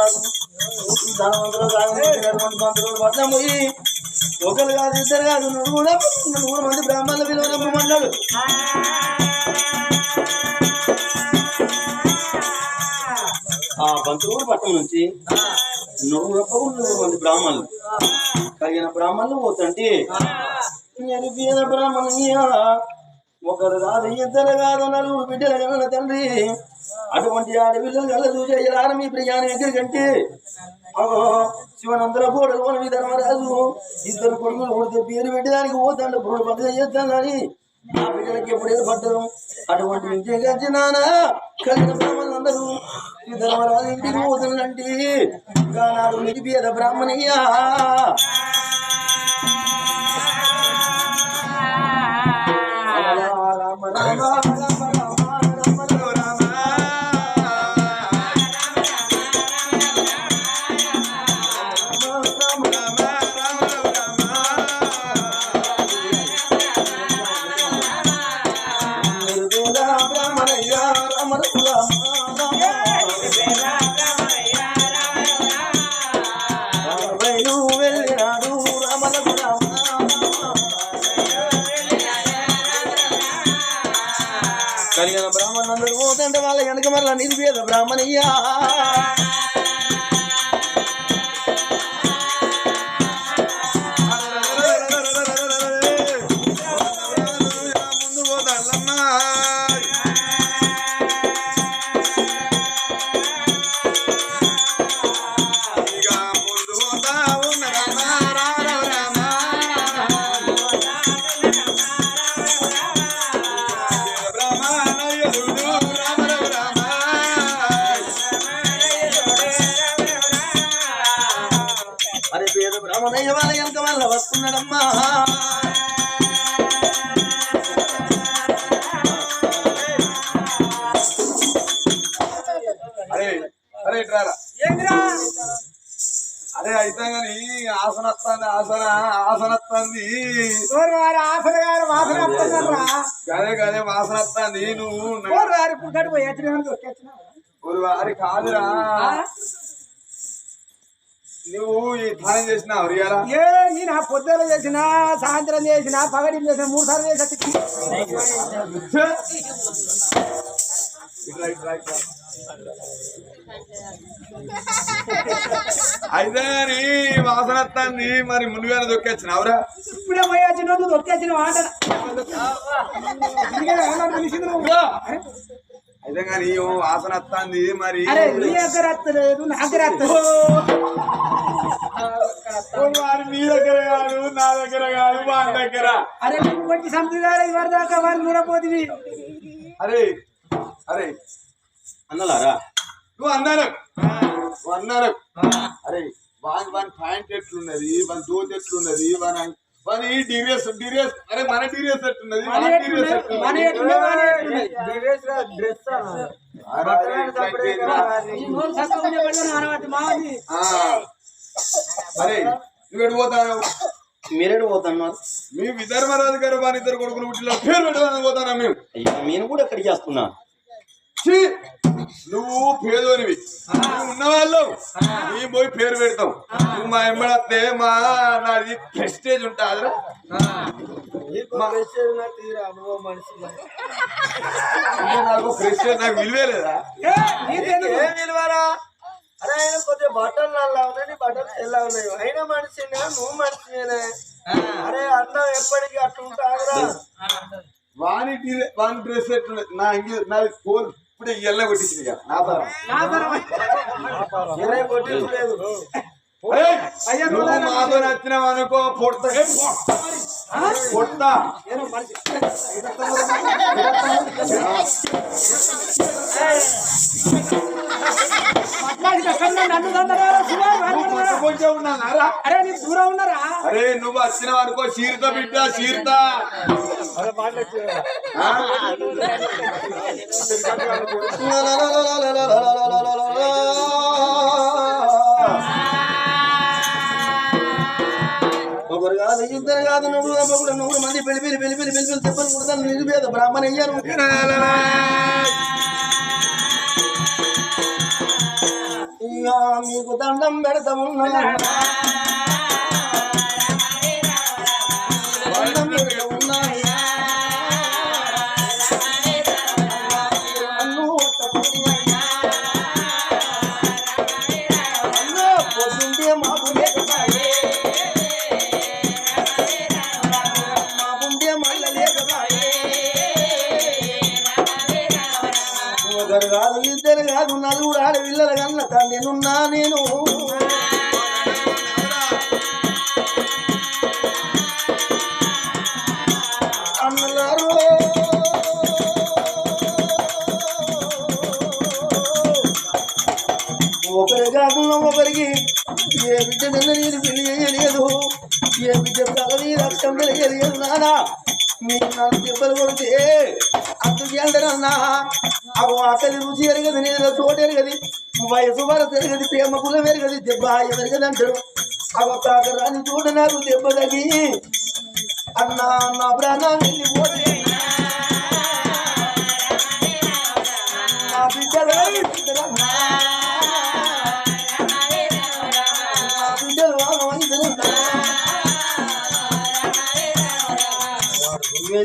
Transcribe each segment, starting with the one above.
కాదు ధనవంతులు పంతులు పట్నం పోయి ఒకరు కాదు ఇద్దరు కాదు 3 మంది బ్రాహ్మణుల విలువ నమ్మన్నాడు. ఆ పంతులూరు పట్టణం నుంచి 100 మంది బ్రాహ్మణులు కలిగిన బ్రాహ్మణులు పోతుంటే నిరుపేద బ్రాహ్మణయ్య ఒకరు కాదు ఇద్దరు కాదు 4 బిడ్డలు కన్న తండ్రి అటువంటి ఆడపిల్లలు కళ్ళ చూసేయాల మీ ప్రియాని ఎక్కడికంటే శివనందర కోడలు ధర్మరాజు 2 కొడుకులు కొడితే పేరు పెట్టడానికి పోతాడు పురుడు పట్టు చేస్తానని ఆ బిడ్డలకి ఎప్పుడు ఏర్పడ్డారు. అటువంటి ఇంటికి వచ్చి నాన్న కలిగిన బ్రాహ్మణులందరూ ఈ ధర్మరాజు ఇంటికి పోతుందంటే ఇంకా నాడు నిరుపేద బ్రాహ్మణయ్యా రామ రామ రామ కలిగిన బ్రాహ్మణులందరూ పోతుంటే వాళ్ళ వెనక మళ్ళా నిరుపేద బ్రాహ్మణయ్యా అరే పేద బ్రాహ్మణయ్య వాళ్ళ వెనక వల్ల వస్తున్నాడమ్మా. అరే అరే అరే అయితే గాని ఆసన వస్తుంది ఆసన వస్తుంది గదే వాసన వస్తుంది నువ్వు వారి కాదురా నువ్వు ఈ ధ్యానం చేసినావు రియాలా నేను పొద్దున చేసిన సాయంత్రం చేసిన పగటి చేసిన 3 సార్లు చేసి అయితే నీ వాసన వస్తుంది మరి ముందుగానే దొక్కొచ్చినావురా ఇప్పుడే పోయి వచ్చిన దొక్కొచ్చిన మాట అయితే కానీ వాసన వస్తుంది మరి నీ దగ్గర వస్తలేదు నా దగ్గర వారు నీ దగ్గర కాదు నా దగ్గర కాదు వాళ్ళ దగ్గర అరే నువ్వు వచ్చి సంప్రదాయం ఇవ్వరు దాకా వాళ్ళు చూడపోతుంది. అరే అరే అన్నలారా నువ్వు అన్నారు అరే వాని ప్యాంట్ ఎట్లున్నది వాని దోతి ఎట్లున్నది వాని డిరేస్ అరే మన డిరేస్ ఎట్లున్నది అరే నువ్వు ఎటు పోతాను మీరేడు పోతున్నారు మీ విధర్మరాజు గారు వాని 2 కొడుకులు పుట్టిన పేరు పెట్టడానికి పోతానా మేము నేను కూడా ఎక్కడికి చేస్తున్నా నువ్వు పేదోనివి ఉన్నవాళ్ళు నీ పోయి పేరు పెడతావు నువ్వు మా ఎంబడతే మా నాది ప్రెస్టేజ్ ఉంటాదిరా నాకు ప్రెస్టేజ్ నాకు విలువే లేదా విలువరా అరే ఆయన కొద్దిగా బట్టలు అలా ఉన్నాయి బట్టలు ఎలా ఉన్నాయి అయినా మనిషినే నువ్వు మనిషినేనా అరే అన్నం ఎప్పటికీ అట్లా ఉంటారా వాని డ్రెస్ ఎట్లా నా ఇంగ్లీష్ నాది ఫోన్ ఇప్పుడే ఎల్ల కొట్టించింది కొట్టించలేదు నువ్వు మాతో నచ్చినావు అనుకో పొడతా అరే నీ దూరం ఉన్నారా అరే నువ్వు వచ్చినావు అనుకో చీరత బిడ్డ చీరత ఒకరు కాదు ఇద్దరు కాదు 100 మంది పెళ్లి చెప్పని కూడా నిరుపేద బ్రాహ్మణ అయ్యారు. మీకు దండం పెడతామున్నా దండం పెడతామున్నా అన్ను అన్నో పొద్దుంటే మాకు లేకపాయే మాకుంటే మళ్ళీ లేకపాయే ఒకరు కాదు ఇద్దరు కాదు నలుగురు ఆడపిల్లల కన్న తండ్రినున్నా నేను అన్నగారు ఒకరి కాకుండా ఒకరికి ఏ బిడ్డ కన్నా నేను పెళ్లి చేయలేదు ఏ బిడ్డ తగని రక్తం తెలియలేదు నానా మీరు నన్ను దెబ్బలు కొడితే అందుకేంటన్నా అవు అసలు రుచి ఎరగదు నేను చోటు ఎరగది వయసు వరస ఎరగది ప్రేమ కులం ఎరగది దెబ్బ ఎరగదు అంటాడు అవ కాకరాని చూడ నాకు దెబ్బ తగి అన్నా నా ప్రాణం వెళ్ళిపోతే నా బిడ్డలు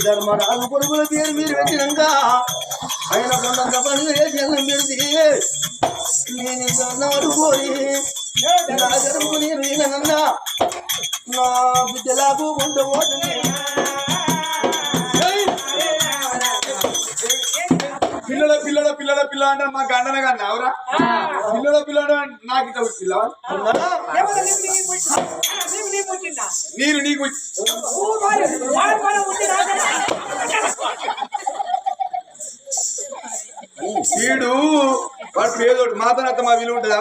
ధర్మరాజు కొడుకుల పేరు మీరు పెట్టినాక ఆయన కొండంత పనులు చేసి అన్నం పెడితే నేను అన్నం అడుగుపోయి నా గడుపు నేను ఈయనన్నా నా బిడ్డలకు కొంత పోతుంది పిల్లల పిల్లల పిల్లల పిల్ల అంటే మా గండన కానీ అవరా పిల్లల పిల్లడు నాకు ఇట్లా పిల్ల నేను నీకు వీడు వాడు పేదోడు మాతనత్త మా విలువ ఉంటుందా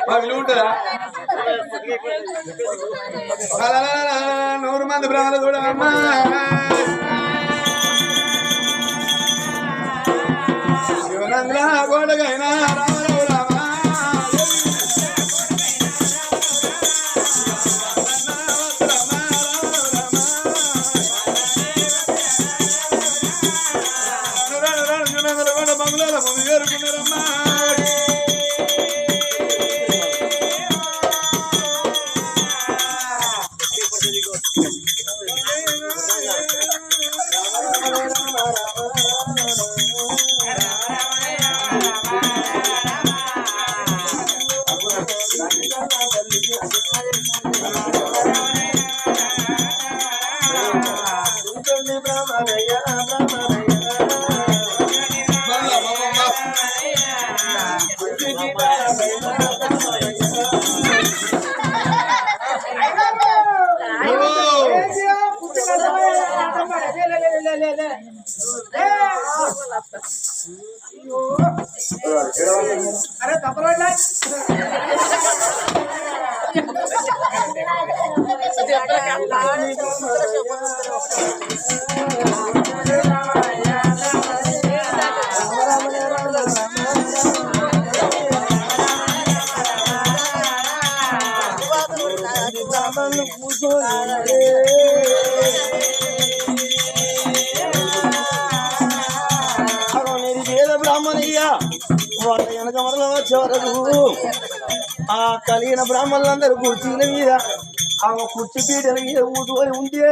మా విలువ ఉంటుందా 100 మంది బ్రాహ్మణులు చూడమ్మా శివనంద్ర గోడగైనా రామరావు రామ బంగ్లాల ముందు చేరుకున్నారమ్మా అరే తప్పకుండా బ్రాహ్మణయ్య వాళ్ళ వెనక మరల వచ్చే వరకు ఆ కలిగిన బ్రాహ్మణులందరూ కుర్చీల మీద ఆ కుర్చీ పీటల మీద ఊటుకొని ఉంటే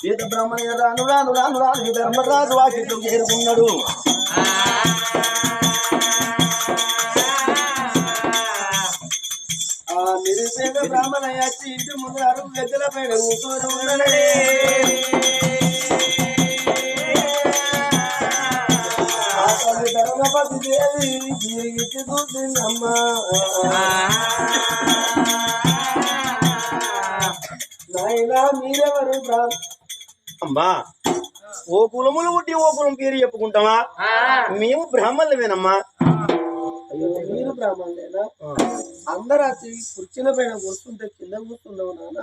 ఈత బ్రాహ్మణయ్య రాను రాను రాను రాను ధర్మరాజు వాకిట్లో చేరుకున్నాడు. ఆ నిరుపేద బ్రాహ్మణయ్య వచ్చి ఇంటి ముందు అరుగు గద్దెల పైన కూర్చొని ఉన్నాడే. ధర్మపతి దేవి తిరిగి చూసిందమ్మా నాయనా మీరెవరు అమ్మా ఓ కులములు పుట్టి ఓ కులం పేరు చెప్పుకుంటామా మేము బ్రాహ్మణులమేనమ్మా. అయ్యో మీరు బ్రాహ్మణులేనా? అందరూ వచ్చి కుర్చీల పైన కూర్చుంటే కింద కూర్చుండవు నాన్న.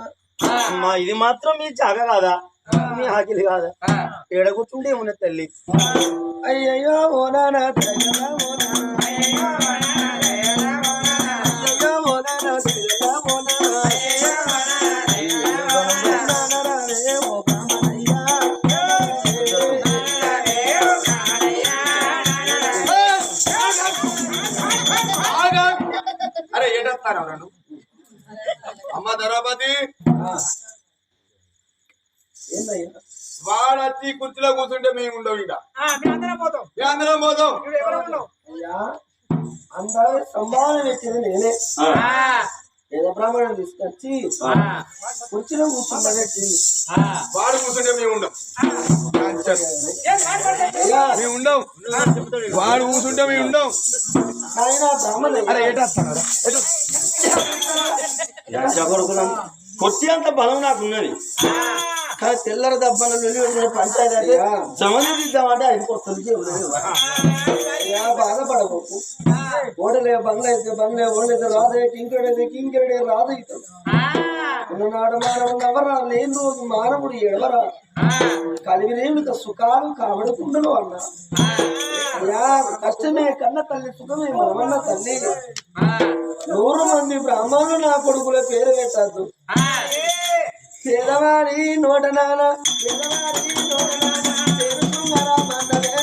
అమ్మా ఇది మాత్రం మీ జాగ కాదా, మీ ఆకిలి కాదా? ఏడ కూర్చుంటే ఉన్న తల్లి. అయ్యయ్యో ఓ నాన్న ఏడత్తాను నన్ను అమ్మ ధరాపతి ఏందయ్యా వాడొచ్చి కుర్చీలో కూర్చుంటే మేము ఉండవు ఇక అందరం పోతాం అందరం పోతాం అయ్యా అందరూ సంభావన పెట్టింది నేనే పేద బ్రాహ్మణుని తీసుకొచ్చి కుర్చీలో కూర్చుంటా పెట్టింది వాడు కూర్చుంటే మేము ఉండం మేము ఉండవు వాడు కూర్చుంటే మేము ఉండవు ఆయన బ్రాహ్మణుడు అరే ఏటేస్తాను కొట్టి అంత బలం నాకు ఉన్నది కానీ తెల్లర దెబ్బలు పంచాయతీ సంబంధిద్దామంటే అయిపోతుంది బాధపడబోకు ఓడలే బండ్లు అయితే బండ్లే ఓడలైతే రాదైతే ఇంకోడైతే కింకెడే రాదు ఇతడు ఉన్ననాడు మానవుడు ఎవరా లేని రోజు మానవుడు ఎవరా కలిగినేమిక సుఖాలు కాబడుకుండను అన్నా అయ్యా కష్టమే కన్న తల్లి సుఖమే మనమన్న తల్లి 100 మంది బ్రాహ్మణులు నా కొడుకుల పేరు పెట్టద్దు పేదవాడి నోట నాన పేదవాడి నోట నాన పేరు సుందరా మండలే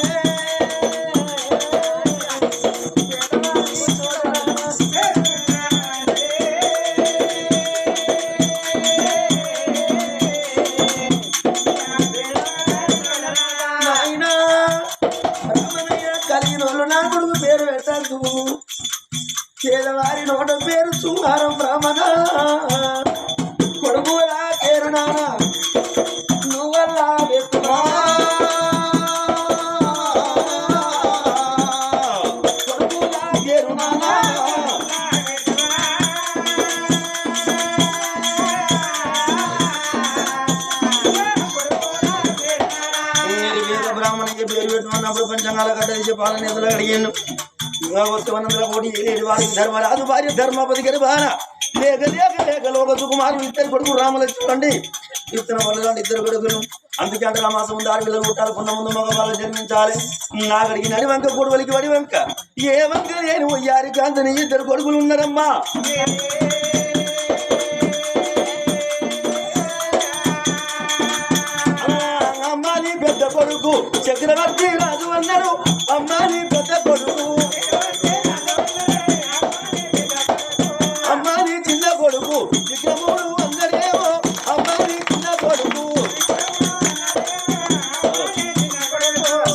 పేరు పెట్టద్దు పేదవారి నోట పేరు సుంగారం బ్రాహ్మణ కొడుకులా పేరు నానా నువ్వల్లా వెతుమా కొడుకులా పేరు నానా బ్రాహ్మణికి పేరు పెట్టుకున్నప్పుడు పంచంగాల కట్ట పాలన ఎదురు అడిగాను వస్తువనందుల పోటీ ఏడు వారికి ధర్మరాజు భార్య ధర్మపతి గారి భార లేక లేక లేక లోక సుకుమారులు 2 కొడుకు రామలక్ష్మణుడి ఇతన వల్ల 2 కొడుకులు అందుకే అంటే మాసం ఉంది 6 పిల్లలు పుట్టాలి కొన్న ముందు మగవాళ్ళు జన్మించాలి నాగడికి నడి వంక కొడువలికి వడి వంక ఏ వంక నేను ఒయ్యారి కాంతని 2 కొడుకులు ఉన్నారమ్మా అమ్మాని పెద్ద కొడుకు చక్రవర్తి రాజు అన్నారు అమ్మాని పెద్ద కొడుకు అమ్మాని చిన్న కొడుకు విక్రముడు అందరేమో అమ్మాని చిన్న కొడుకు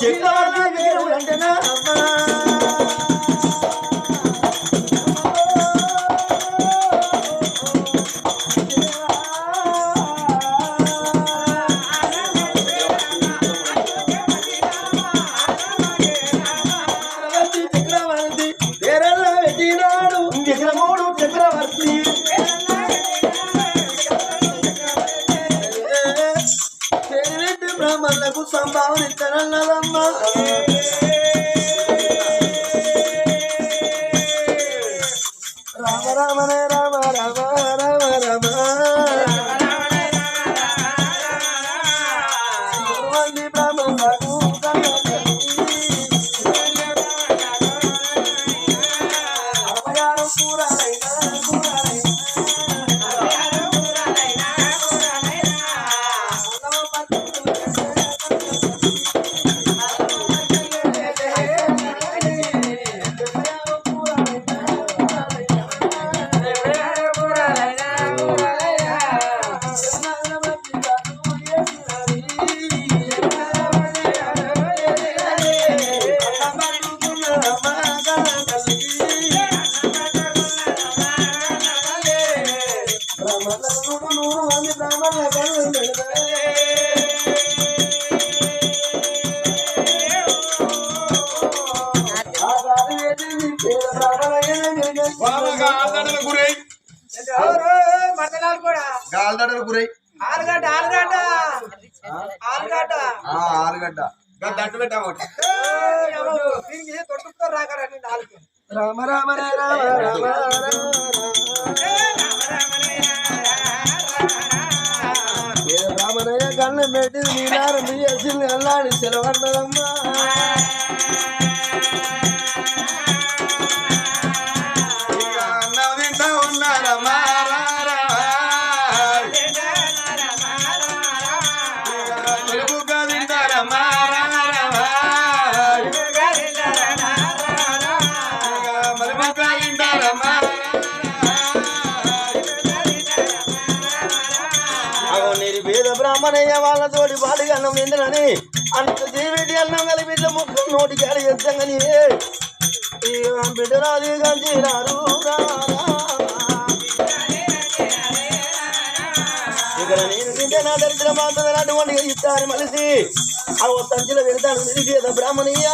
చక్రవర్తి విక్రముడు అంటేనా అమ్మా బ్రాహ్మణులకు సంభావన ఇస్తానన్నదమ్మా రామ రామనే రామ రామ రామ రామ మంది బ్రాహ్మణులకు గాల్దడలు గురై ఆలుగడ్డ దట్టు పెట్టాము రామ రామ రామ రామ రామనయ్య కళ్ళ పెట్టి నీనారు మీ అసలు వెళ్ళాలి సెలవన్నదమ్మా బ్రాహ్మణయ్య వాళ్ళతోటి పాటుగా అన్నం తింటనని అంత జీవిటి అన్నం కలిపి ఇట్లా ముక్కలు నోటికి అడి ఎత్తగాని బిడ్డరాది గంజిరారు ఇక్కడ నేను తింటే నా దరిద్ర మాత్రం అటువంటి ఇస్తారు మనిషి ఆ సంచిలో వెళ్తాను నిలిచేద బ్రాహ్మణయ్య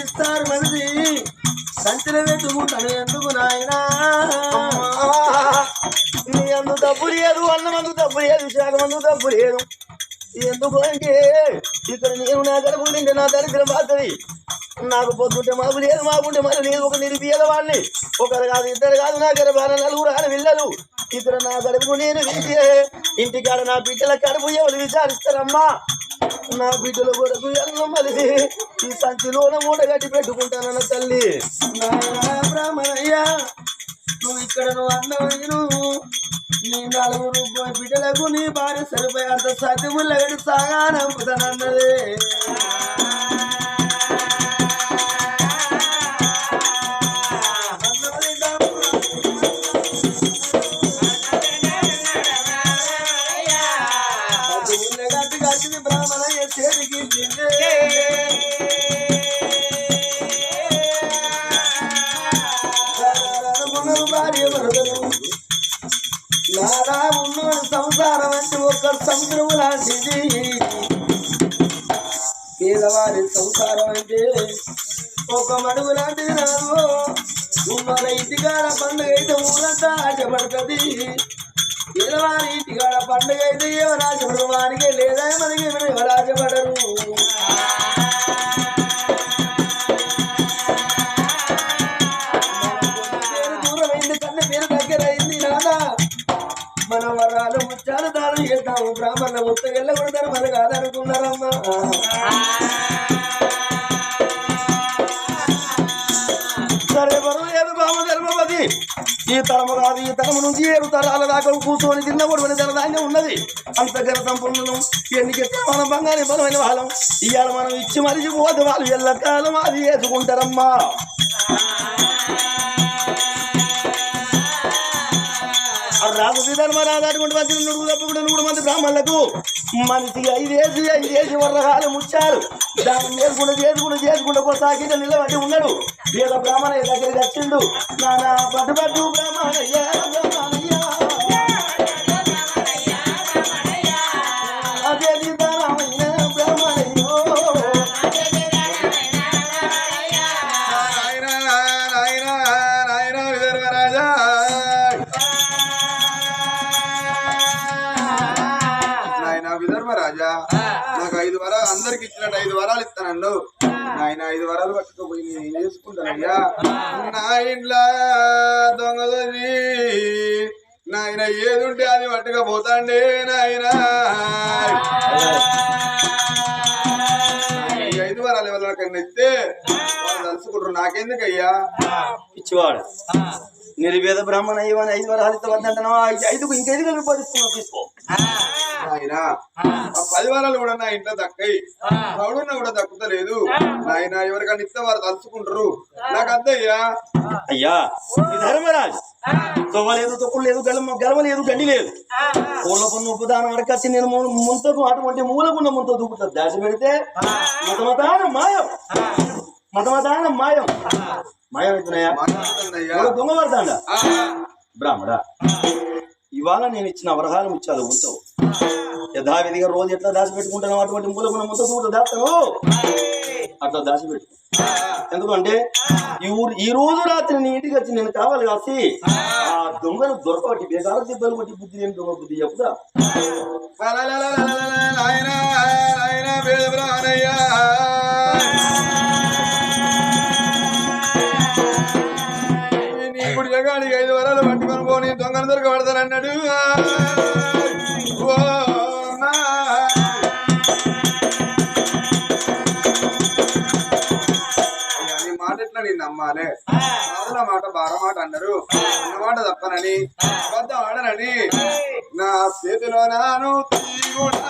ఇస్తారు మనిషి సంచిలో పెట్టుకుంటాను ఎందుకు నాయనా నీ అందు తప్పు లేదు అన్నమందు తప్పు లేదు శాఖమందు తప్పు లేదు ఎందుకు అంటే ఇక్కడ నేను నా గడుపు తింటే నా దరిద్రం బాధది నాకు పొద్దుంటే మాకు లేదు మాకుంటే మరి నేను ఒక నిరుపేద వాడిని ఒకరు కాదు ఇద్దరు కాదు నా గర్భాన నలుగురు ఆడ పిల్లలు ఇక్కడ నా గడుపు నేను వింటే ఇంటికాడ నా బిడ్డల కడుపు ఎవరు విచారిస్తారమ్మా నా బిడ్డల కొరకు ఎన్నో మళ్ళీ ఈ సంచిలోన మూట కట్టి పెట్టుకుంటానన్న తల్లి బ్రాహ్మణయ్య నువ్వు ఇక్కడ నువ్వు అన్నవయ్యను నీ 4 బిడ్డలకు నీ భార్య సరిపోయి అంత సత్యముల్లగడి సాగానంపుతానన్నదే గట్టి బ్రాహ్మణయ్య చేతికి భార్య భరతను నారా ఉన్నోడు సంసారం అంటే ఒక్క సముద్రం లాంటిది పేదవారి సంసారం అంటే ఒక మడుగు లాంటిది నాదు ఉన్నోళ్ళ ఇంటికాడ పండుగ అయితే ఊరంతా ఆశపడుతుంది పేదవారి ఇంటికాడ పండుగ అయితే ఎవరు ఆశపడరు వారికే లేదా మనకి ఎవరు ఆశపడరు మన వరాలు ముచ్చాలు దానం చేద్దాము బ్రాహ్మణ ముత్తగెళ్ళ కొడతారు మన కాదనుకున్నారమ్మా సరే వరం లేదు బామ ధర్మపతి ఈ తరము కాదు ఈ తరము నుంచి 7 తరాల దాకా కూర్చొని తిన్న కూడా ధనధాన్యం ఉన్నది అంతగర సంపన్నులం ఎన్నిక మన బంగారు బలమైన వాళ్ళం ఇవాళ మనం ఇచ్చి మరిచిపోతే వాళ్ళు ఎల్లకాలం అది వేసుకుంటారమ్మా రాజు ధర్మరాజు అటువంటి వచ్చిన 3 మంది బ్రాహ్మణులకు మనిషి 5 వేసి వర్రకాలు ముచ్చారు దాన్ని చేసుకుంటూ కొసాగిట నిలబడి ఉన్నాడు పేద బ్రాహ్మణయ్య దగ్గరికి వచ్చిండు నానా పట్టు బ్రాహ్మణయ్య అదే రాజా నాకు 5 వరాలు అందరికి ఇచ్చినట్టు 5 వరాలు ఇస్తానండు ఆయన 5 వరాలు పట్టుకోపోయి నేను ఏం చేసుకుంటానయ్యా నా ఇంట్లో దొంగదని నాయన ఏదుంటే అది పట్టుకపోతాండే నాయన 5 వరాలు ఎవరికన్నా ఇస్తే వాళ్ళు తలుసుకుంటారు నాకెందుకయ్యా పిచ్చివాడు నిర్వేద బ్రాహ్మణ అయ్యవని 5 వరాలు ఇస్తావంటున్నావు 5కు ఇంకేది కలిపి పరిస్థితులు తీసుకో ఆయన ఆ 10 వరాలు కూడా నా ఇంట్లో దక్కయి పౌడున్నా కూడా దక్కుతలేదు ఆయన ఎవరికన్నా ఇస్తే వారు తలుచుకుంటారు నాకు అద్దయ్యా అయ్యా ధర్మరాజు తొవ్వలేదు తొక్కులు లేదు గెలవ లేదు గండి లేదు ఊళ్ళో కొన్ని ఉపదానం అడకచ్చి నేను ముంతకు అటువంటి మూలకున్న ముంత దూకుతుంది దాచి పెడితే మతమతానం మాయం అవుతున్నాయా దొంగ పడతాండ బ్రాహ్మడా ఇవాళ నేను ఇచ్చిన వరహాలు ముచ్చాలు ఉంచవు యథావిధిగా రోజు ఎట్లా దాచిపెట్టుకుంటాను అటువంటి మూలకున్న ముంత దూకుత దాస్తాను అట్లా దాచిపెట్టు ఎందుకంటే ఈ రోజు రాత్రి నీ ఇంటికి వచ్చి నేను కావాలి కాసి ఆ దొంగను దొరకబట్టి బేగాల దెబ్బలు కొట్టి బుద్ధి లేని దొంగ బుద్ధి చెప్తా ఇప్పుడు జగాడికి 5 వరాలు పట్టుకొని పోనీ దొంగను దొరకబడతానన్నాడు మాట ఎట్లా నేను నమ్మాలి రాజుల మాట బారమాట అన్నారు అన్నమాట తప్పనని అబద్ధం ఆడనని నా చేతిలో నాను కూడా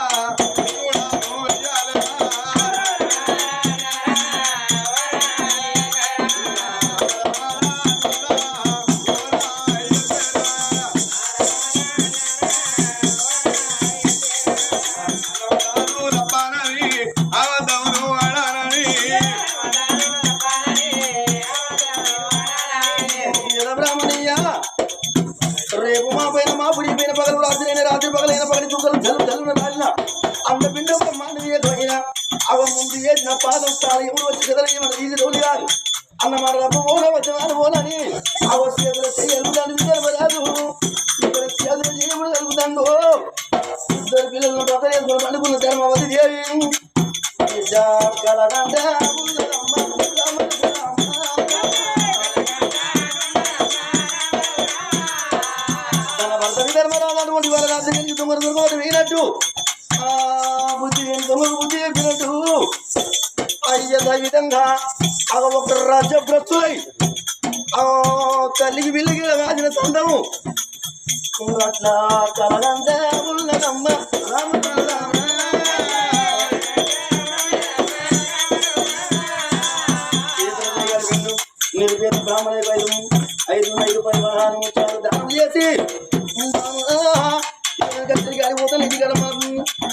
రేపు మా పైన మా పుడి పైన పగలు రాత్రి రాత్రి పగలైన పగలి చుక్కలు జల్లు జల్లున రాలిన అంత పిండ మానవీయమైన అవ ముందు చేసిన పాదం స్థాయి ఎవరు వచ్చి కదలి మన ఈజీ రోజు కాదు అన్న మాట రప్ప ఓల వచ్చిన ఓలని ఆ వచ్చి ఎదురు చెయ్యలు రాదు ఇక్కడ చేతులు చేయముడు కలుగుతాండు ఇద్దరు పిల్లలను పక్కన పండుకున్న ధర్మవతి దేవి కలగంట ధర్మరాజు వాళ్ళ రాజకీయ తొమ్మిది వేయనట్టు బుద్ధి బుద్ధి చెప్పినట్టు అయ్యద విధంగా ఒక రాజ్యభ్రస్తులై తల్లికి బిల్లికి రాసిన సందము అట్లా కలగంటే ఉన్నదమ్మ నిర్వేద బ్రాహ్మణ 5 రూపాయలు దానం చేసి గారి పోతాను ఇది కదా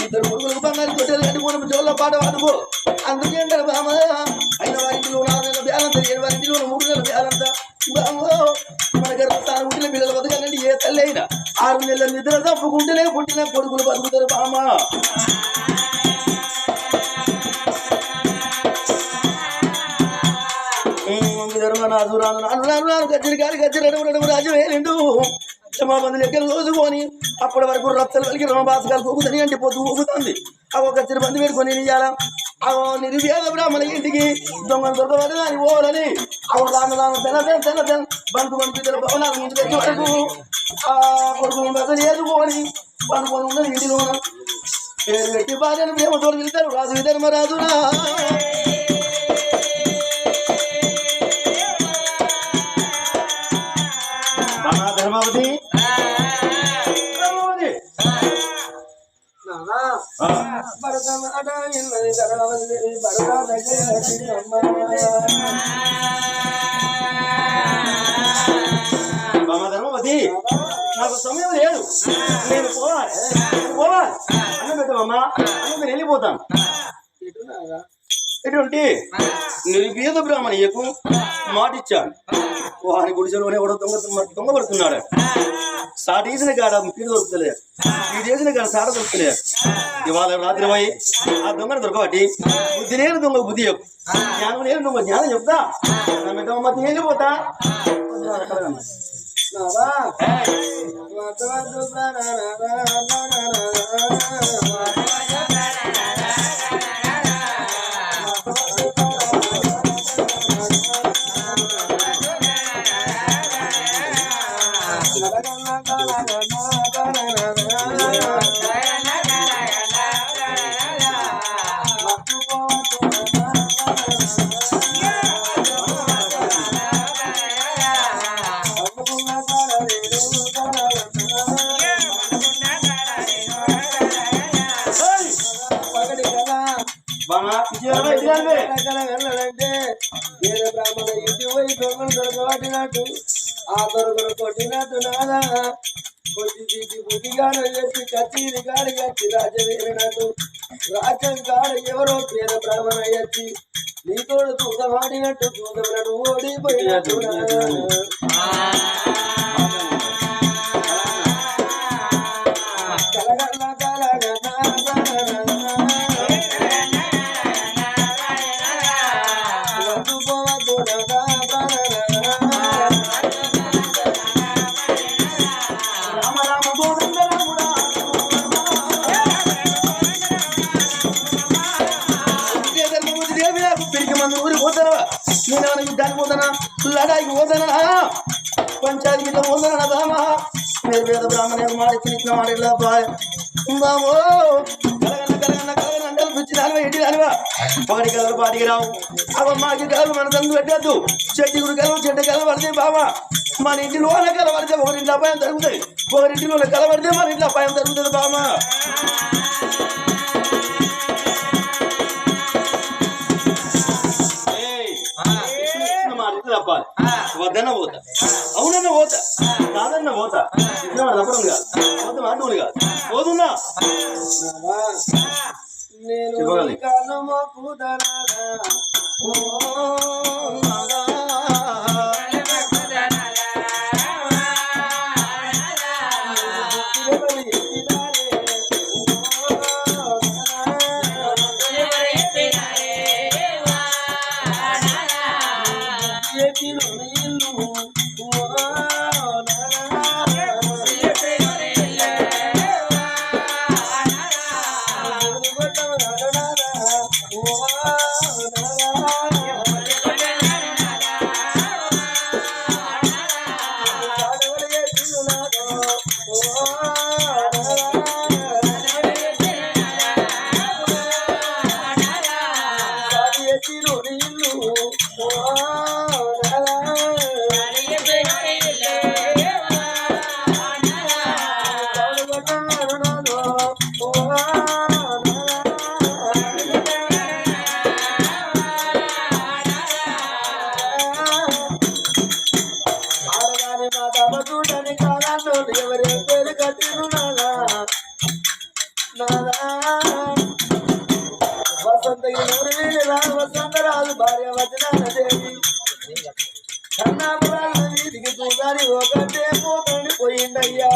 ఇద్దరు కొడుకులకు బంగారు కొట్టేది కట్టుకోవడం జోల్లో పాట పాడుకో అందుకే కదా బామ అయిన వారింటిలో 4 నెలల బ్యాలంతా 7 వారింటిలో 3 నెలల బ్యాలంతా మన గర్భస్థానం పుట్టిన పిల్లలు బతకాలంటే ఏ తల్లి అయినా 6 నెలల నిద్ర తప్పుకుంటేనే పుట్టిన కొడుకులు బతుకుతారు బామ ధర్మరాజు రాను గజ్జరి గారి గజ్జరి రాజు వేలిండు క్షమాబంధులు ఎక్కడ రోజుకొని అప్పటి వరకు రక్తలు కలిగి రణభాసకాలు పోగుతుంది అంటే పొద్దు ఊగుతుంది ఒక తిరుబంది పెట్టుకొని ఇయ్యాలా నిర్వేద బ్రాహ్మణ ఇంటికి దొంగలు దొరకవద్దు అని పోవాలని తెల్ల బంధు బంధు భవనాలు ముందు తెచ్చి వరకు ఆ కొడుకు బదులు ఏదుకోని పండుకొని ఉన్నది ఇంటిలో పేరు పెట్టి బాధను ప్రేమతో వెళ్తారు రాజు ధర్మరాజునా ధర్మావతి ధర్మవతి నాకు సమయం లేదు నేను పోవాలి అన్నం పెట్టమమ్మా అన్నం నేను వెళ్ళిపోతాను ఎటువంటి నిర్వేద బ్రాహ్మణయ్యకు మాట ఇచ్చాడు వారి గుడిసెలోనే ఎవడో దొంగ పడుతున్నాడు సాటేసిన కాడ పీడు దొరుకుతలేదు ఈ చేసిన కాడ సాట దొరుకుతలేదు ఇవాళ రాత్రి పోయి ఆ దొంగను దొరకబట్టి బుద్ధి లేని దొంగ బుద్ధి చెప్పు జ్ఞానం లేని దొంగ జ్ఞానం చెప్తా మధ్య వెళ్ళిపోతా బ్రాహ్మణ ఇంటి పోయి దొంగలు దొరకబట్టినట్టు ఆ దొరకలు కొట్టినట్టు నాదా కొట్టి తీసి బుద్ధిగాను చెప్పి కచ్చిరి కాడి కచ్చి రాజ్యం వేరినట్టు రాజ్యం కాడ ఎవరో పేద బ్రాహ్మణ వచ్చి నీతోడు తూకమాడినట్టు తూకమనడు ఓడిపోయినట్టు లడాయికి పోతానా పంచాయతీలో పోతానా బామా నిర్వేద బ్రాహ్మణ మాడిచ్చిన మాడేలా బామో కలగన్న మంచి దానివా ఇంటి దానివా ఒకటి కలరు పాటికి రావు అవ మాకి కలరు మన తందు పెట్టద్దు చెట్టుకుడు కలవ చెడ్డ కలవడితే బావా మన ఇంటిలోన కలవడితే ఒకరింటి అపాయం జరుగుతుంది ఒకరింటిలో కలవడితే మన ఇంట్లో అపాయం జరుగుతుంది బావా తప్పాలి వద్దన్న పోతా అవునన్న పోతా కాదన్న పోతా తప్పడం కాదు పోతే మాటలు కాదు పోతున్నా వసంతరాజు భార్య వచనాల దేవి కన్నాపురాల వీధికి చూసారి ఒకటే పోకండి పోయిందయ్యా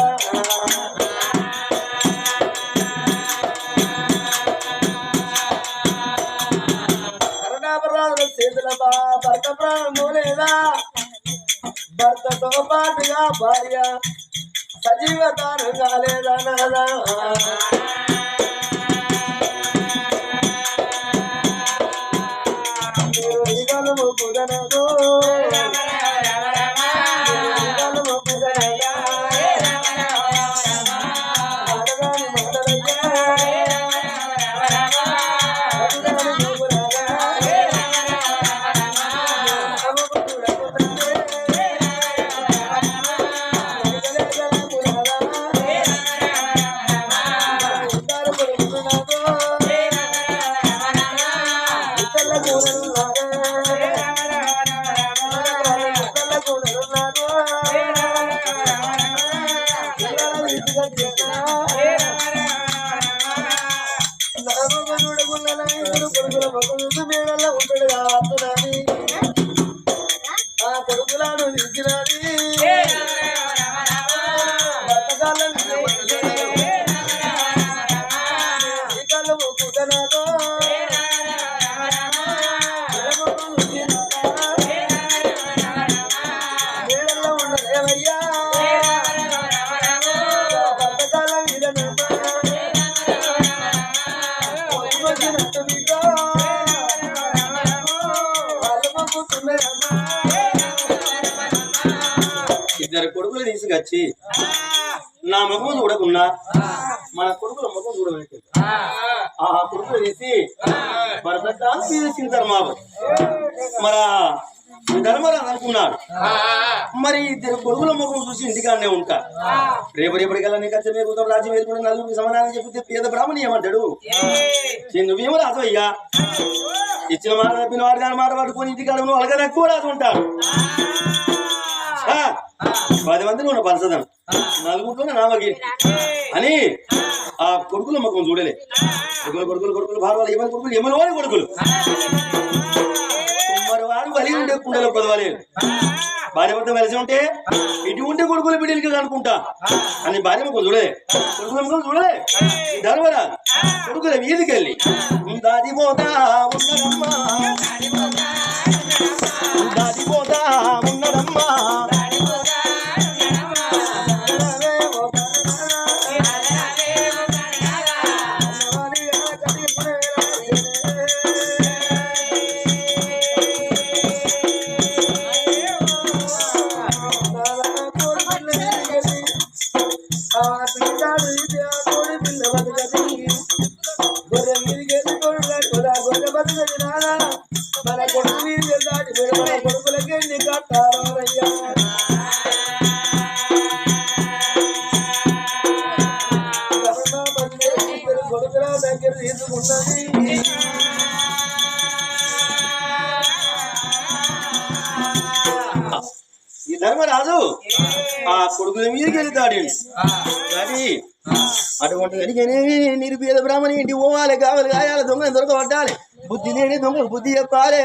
కరుణాపురాల చేతుల భర్త ప్రాణము లేదా భర్తతో పాటుగా భార్య సజీవతానం కాలేదా నాదా కొడుకులను తీసినది ఉండలేవయ్యా బతకాలం ఇద్దరు కొడుకులు తీసుకొచ్చి నా ముఖం చూడకున్నా మన కొడుకుల ముఖం చూడబెట్టి ఆ కొడుకులు తీసి భరతకాలు తీసింటారు మా మన ధర్మరాజు అనుకున్నాడు. మరి ఇద్దరు కొడుకుల ముఖం చూసి ఇంటికాడనే ఉంటా రేపటికల్లా నీకు వచ్చే మేపుతాం రాజ్యం వేసుకుంటే నలుగురికి సమాధానం చెప్తే పేద బ్రాహ్మణి ఏమంటాడు నువ్వేమో రాజు అయ్యా ఇచ్చిన మాట తప్పిన వాడు దాని మాట పట్టుకొని ఇంటికాడ నువ్వు అలగ ఎక్కువ రాజు ఉంటాడు. 10 మందిని ఉన్న పంచదనం నలుగురిలోనే నామకి అని ఆ కొడుకుల ముఖం చూడలే. కొడుకులు భార్య ఏమని కొడుకులు ఏమని వాడి కొడుకులు మరి వాడు బలి ఉంటే కుండలో కొదవలేదు. భార్య భర్త కలిసి ఉంటే ఇటు ఉంటే కొడుకుల బిడ్డలకి అనుకుంటా అని భార్య ముఖం చూడలే. కొడుకుల ముఖం చూడలే. ధర్మరాజు కొడుకుల వీధికి వెళ్ళి దాదిపోతా ఉన్నదమ్మా దాదిపోతా ఉన్నదమ్మా కొడుకు దాటి విడవల కొడుకులకి ఎన్ని కట్టాలయ్యా కొడుకుల దగ్గర తీసుకున్నది ఈ ధర్మరాజు ఆ కొడుకుల మీదకి వెళ్తాడు కానీ అటువంటి కనుకనేవి నిరుపేద బ్రాహ్మణి ఇంటి పోవాలి కావాలి గాయాలి దొంగ దొరకబట్టాలి బుద్ధి లేని దొంగ బుద్ధి చెప్పాలి